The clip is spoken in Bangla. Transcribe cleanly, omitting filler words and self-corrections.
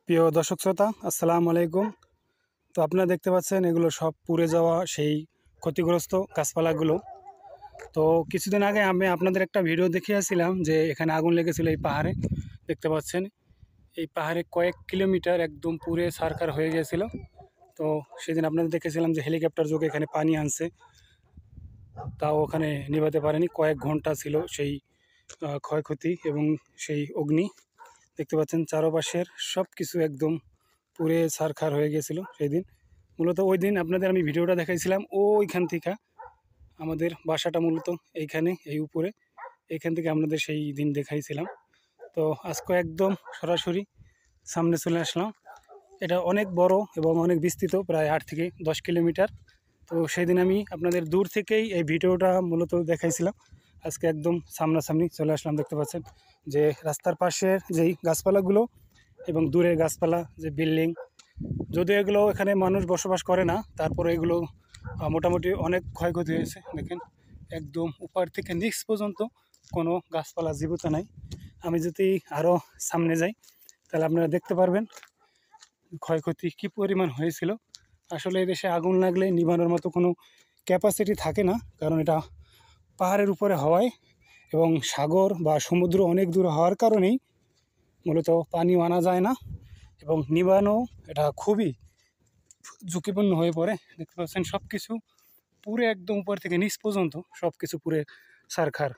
প্রিয় দর্শক শ্রোতা, আসসালামু আলাইকুম। তো আপনারা দেখতে পাচ্ছেন এগুলো সব পুড়ে যাওয়া সেই ক্ষতিগ্রস্ত গাছপালাগুলো। তো কিছুদিন আগে আমি আপনাদের একটা ভিডিও দেখিয়েছিলাম যে এখানে আগুন লেগেছিল এই পাহাড়ে। দেখতে পাচ্ছেন এই পাহাড়ে কয়েক কিলোমিটার একদম পুড়ে ছারখার হয়ে গিয়েছিল। তো সেদিন আপনাদের দেখেছিলাম যে হেলিকপ্টার যোগে এখানে পানি আনছে, তাও ওখানে নিভাতে পারেনি। কয়েক ঘন্টা ছিল সেই ক্ষয়ক্ষতি এবং সেই অগ্নি। দেখতে পাচ্ছেন চারপাশের সব কিছু একদম পুড়ে ছারখার হয়ে গিয়েছিল সেই দিন। মূলত ওই দিন আপনাদের আমি ভিডিওটা দেখাইছিলাম ওইখান থেকে। আমাদের বাসাটা মূলত এইখানে, এই উপরে, এইখান থেকে আপনাদের সেই দিন দেখাইছিলাম। তো আজকে একদম সরাসরি সামনে চলে আসলাম। এটা অনেক বড় এবং অনেক বিস্তৃত, প্রায় 8 থেকে 10 কিলোমিটার। তো সেই দিন আমি আপনাদের দূর থেকেই এই ভিডিওটা মূলত দেখাইছিলাম। আজকে একদম সামনাসামনি চলে আসলাম। দেখতে পাচ্ছেন যে রাস্তার পাশের যেই গাছপালাগুলো এবং দূরের গাছপালা, যে বিল্ডিং, যদিও এগুলো এখানে মানুষ বসবাস করে না, তারপরে এগুলো মোটামুটি অনেক ক্ষয়ক্ষতি হয়েছে। দেখেন একদম উপর থেকে নিচ পর্যন্ত কোনো গাছপালা জীবিত নাই। আমি যদি আরও সামনে যাই তাহলে আপনারা দেখতে পারবেন ক্ষয়ক্ষতি কী পরিমাণ হয়েছিল। আসলে এই দেশে আগুন লাগলে নিভানোর মতো কোনো ক্যাপাসিটি থাকে না, কারণ এটা পাহাড়ের উপরে হওয়ায় এবং সাগর বা সমুদ্র অনেক দূর হওয়ার কারণেই মূলত পানিও আনা যায় না এবং নিভানো এটা খুবই ঝুঁকিপূর্ণ হয়ে পড়ে। দেখতে পাচ্ছেন সব কিছু পুরো একদম উপর থেকে নিচ পর্যন্ত সব কিছু পুরে ছারখার